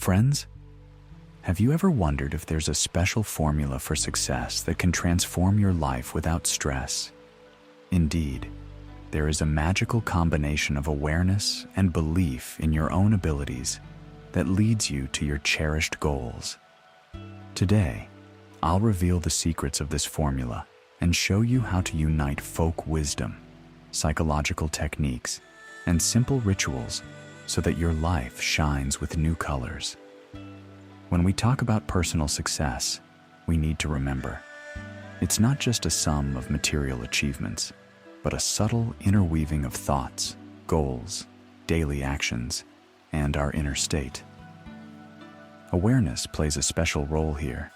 Friends, have you ever wondered if there's a special formula for success that can transform your life without stress? Indeed, there is a magical combination of awareness and belief in your own abilities that leads you to your cherished goals. Today, I'll reveal the secrets of this formula and show you how to unite folk wisdom, psychological techniques, and simple rituals so that your life shines with new colors. When we talk about personal success, we need to remember, it's not just a sum of material achievements, but a subtle interweaving of thoughts, goals, daily actions, and our inner state. Awareness plays a special role here.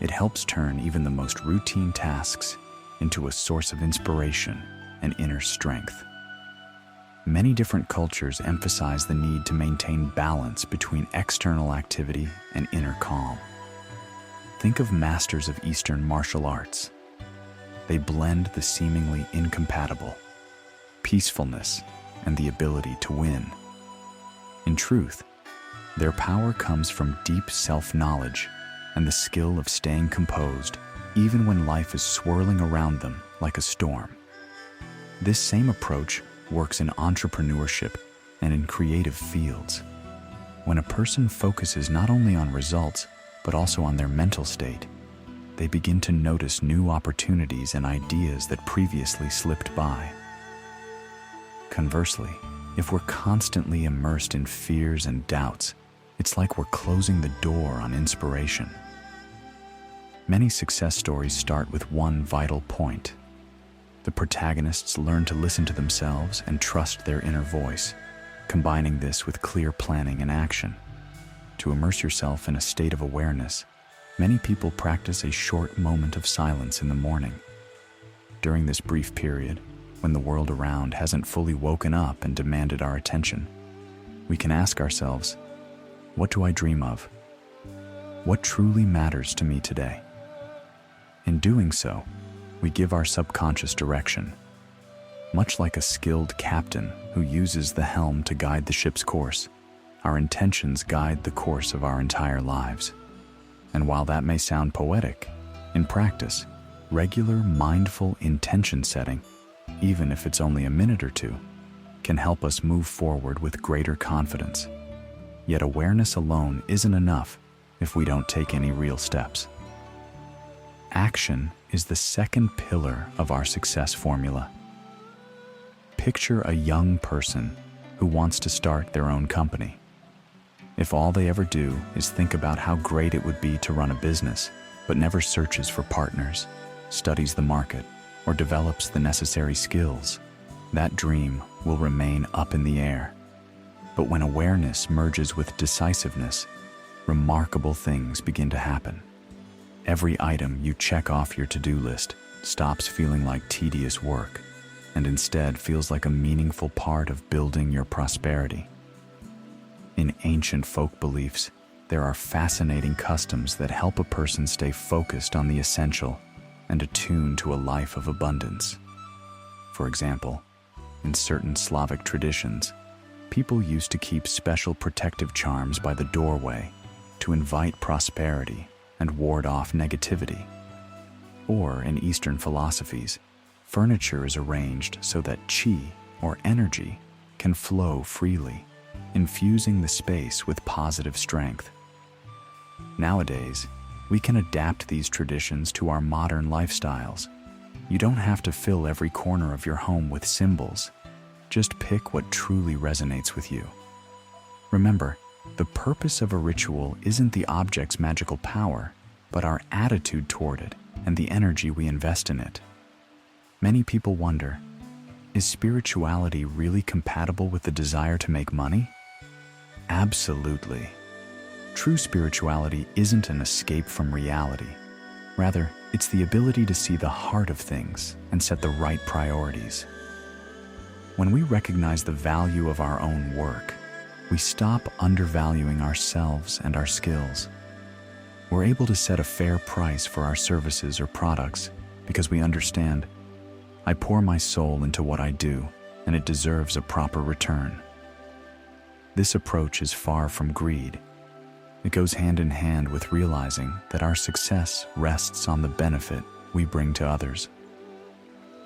It helps turn even the most routine tasks into a source of inspiration and inner strength. Many different cultures emphasize the need to maintain balance between external activity and inner calm. Think of masters of Eastern martial arts. They blend the seemingly incompatible, peacefulness, and the ability to win. In truth, their power comes from deep self-knowledge and the skill of staying composed even when life is swirling around them like a storm. This same approach works in entrepreneurship and in creative fields. When a person focuses not only on results, but also on their mental state, they begin to notice new opportunities and ideas that previously slipped by. Conversely, if we're constantly immersed in fears and doubts, it's like we're closing the door on inspiration. Many success stories start with one vital point. The protagonists learn to listen to themselves and trust their inner voice, combining this with clear planning and action. To immerse yourself in a state of awareness, many people practice a short moment of silence in the morning. During this brief period, when the world around hasn't fully woken up and demanded our attention, we can ask ourselves, what do I dream of? What truly matters to me today? In doing so, we give our subconscious direction. Much like a skilled captain who uses the helm to guide the ship's course, our intentions guide the course of our entire lives. And while that may sound poetic, in practice, regular mindful intention setting, even if it's only a minute or two, can help us move forward with greater confidence. Yet awareness alone isn't enough if we don't take any real steps. Action is the second pillar of our success formula. Picture a young person who wants to start their own company. If all they ever do is think about how great it would be to run a business, but never searches for partners, studies the market, or develops the necessary skills, that dream will remain up in the air. But when awareness merges with decisiveness, remarkable things begin to happen. Every item you check off your to-do list stops feeling like tedious work and instead feels like a meaningful part of building your prosperity. In ancient folk beliefs, there are fascinating customs that help a person stay focused on the essential and attuned to a life of abundance. For example, in certain Slavic traditions, people used to keep special protective charms by the doorway to invite prosperity and ward off negativity. Or in Eastern philosophies, furniture is arranged so that qi, or energy, can flow freely, infusing the space with positive strength. Nowadays, we can adapt these traditions to our modern lifestyles. You don't have to fill every corner of your home with symbols. Just pick what truly resonates with you. Remember, the purpose of a ritual isn't the object's magical power, but our attitude toward it and the energy we invest in it. Many people wonder, is spirituality really compatible with the desire to make money? Absolutely. True spirituality isn't an escape from reality. Rather, it's the ability to see the heart of things and set the right priorities. When we recognize the value of our own work, we stop undervaluing ourselves and our skills. We're able to set a fair price for our services or products because we understand, I pour my soul into what I do, and it deserves a proper return. This approach is far from greed. It goes hand in hand with realizing that our success rests on the benefit we bring to others.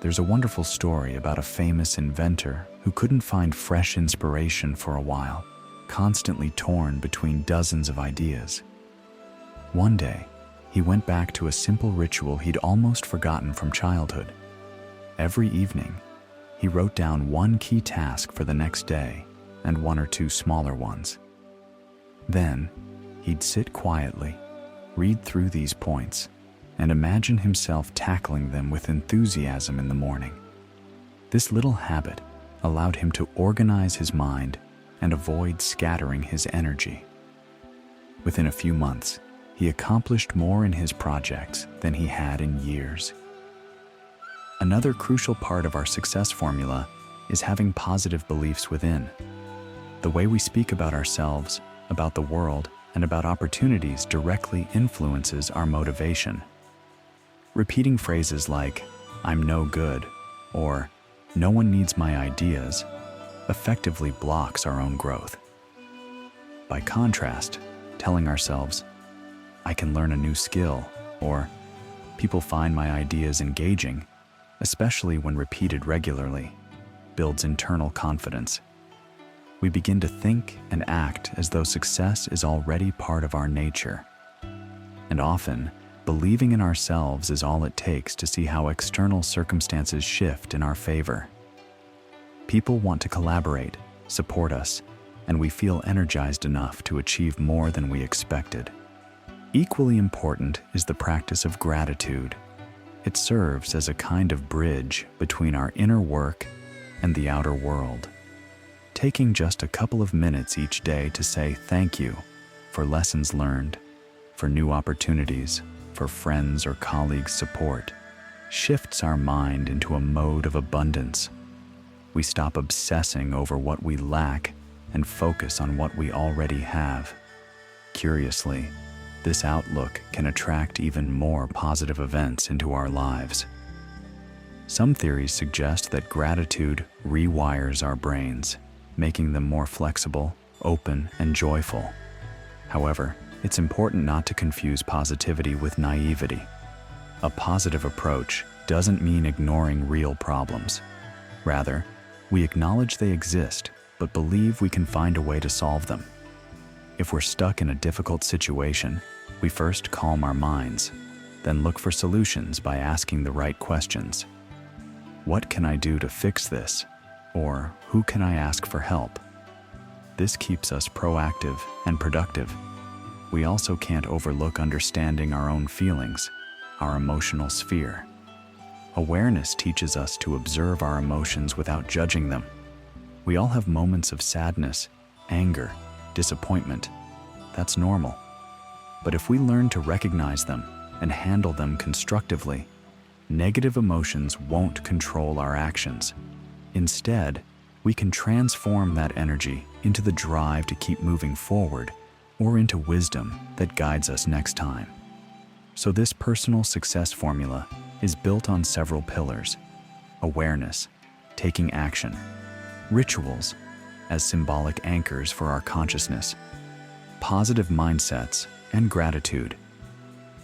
There's a wonderful story about a famous inventor who couldn't find fresh inspiration for a while, constantly torn between dozens of ideas. One day, he went back to a simple ritual he'd almost forgotten from childhood. Every evening, he wrote down one key task for the next day and one or two smaller ones. Then, he'd sit quietly, read through these points, and imagine himself tackling them with enthusiasm in the morning. This little habit allowed him to organize his mind and avoid scattering his energy. Within a few months, he accomplished more in his projects than he had in years. Another crucial part of our success formula is having positive beliefs within. The way we speak about ourselves, about the world, and about opportunities directly influences our motivation. Repeating phrases like, "I'm no good," or "no one needs my ideas," effectively blocks our own growth. By contrast, telling ourselves, "I can learn a new skill," or "people find my ideas engaging," especially when repeated regularly, builds internal confidence. We begin to think and act as though success is already part of our nature. And often, believing in ourselves is all it takes to see how external circumstances shift in our favor. People want to collaborate, support us, and we feel energized enough to achieve more than we expected. Equally important is the practice of gratitude. It serves as a kind of bridge between our inner work and the outer world. Taking just a couple of minutes each day to say thank you for lessons learned, for new opportunities, for friends or colleagues' support, shifts our mind into a mode of abundance. We stop obsessing over what we lack and focus on what we already have. Curiously, this outlook can attract even more positive events into our lives. Some theories suggest that gratitude rewires our brains, making them more flexible, open, and joyful. However, it's important not to confuse positivity with naivety. A positive approach doesn't mean ignoring real problems. Rather, we acknowledge they exist, but believe we can find a way to solve them. If we're stuck in a difficult situation, we first calm our minds, then look for solutions by asking the right questions. What can I do to fix this? Or who can I ask for help? This keeps us proactive and productive. We also can't overlook understanding our own feelings, our emotional sphere. Awareness teaches us to observe our emotions without judging them. We all have moments of sadness, anger, disappointment. That's normal. But if we learn to recognize them and handle them constructively, negative emotions won't control our actions. Instead, we can transform that energy into the drive to keep moving forward or into wisdom that guides us next time. So this personal success formula is built on several pillars: awareness, taking action; rituals, as symbolic anchors for our consciousness; positive mindsets; and gratitude.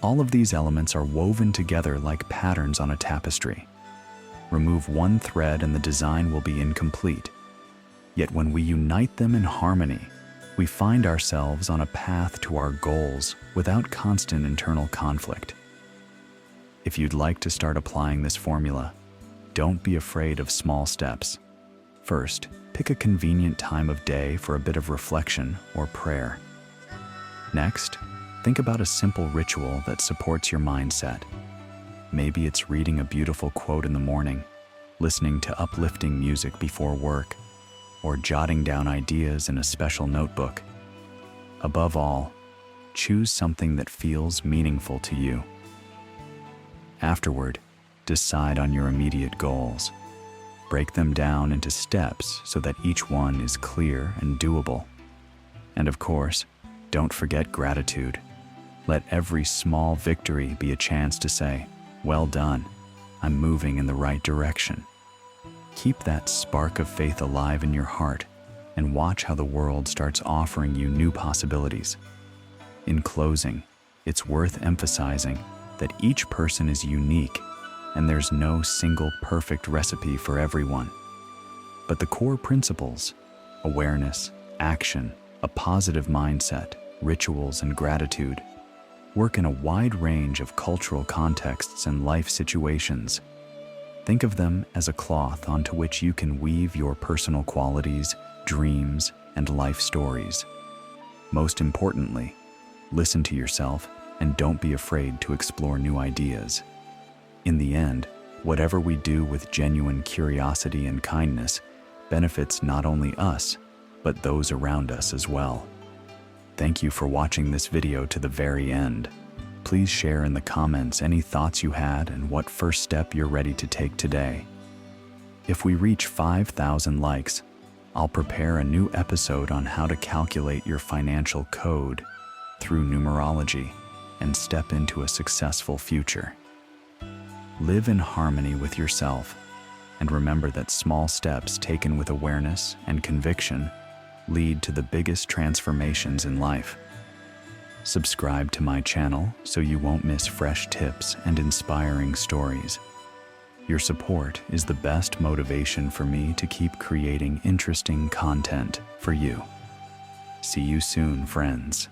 All of these elements are woven together like patterns on a tapestry. Remove one thread and the design will be incomplete. Yet when we unite them in harmony, we find ourselves on a path to our goals without constant internal conflict. If you'd like to start applying this formula, don't be afraid of small steps. First, pick a convenient time of day for a bit of reflection or prayer. Next, think about a simple ritual that supports your mindset. Maybe it's reading a beautiful quote in the morning, listening to uplifting music before work, or jotting down ideas in a special notebook. Above all, choose something that feels meaningful to you. Afterward, decide on your immediate goals. Break them down into steps so that each one is clear and doable. And of course, don't forget gratitude. Let every small victory be a chance to say, "Well done, I'm moving in the right direction." Keep that spark of faith alive in your heart and watch how the world starts offering you new possibilities. In closing, it's worth emphasizing that each person is unique and there's no single perfect recipe for everyone. But the core principles, awareness, action, a positive mindset, rituals, and gratitude, work in a wide range of cultural contexts and life situations. Think of them as a cloth onto which you can weave your personal qualities, dreams, and life stories. Most importantly, listen to yourself and don't be afraid to explore new ideas. In the end, whatever we do with genuine curiosity and kindness benefits not only us, but those around us as well. Thank you for watching this video to the very end. Please share in the comments any thoughts you had and what first step you're ready to take today. If we reach 5,000 likes, I'll prepare a new episode on how to calculate your financial code through numerology and step into a successful future. Live in harmony with yourself, and remember that small steps taken with awareness and conviction lead to the biggest transformations in life. Subscribe to my channel so you won't miss fresh tips and inspiring stories. Your support is the best motivation for me to keep creating interesting content for you. See you soon, friends.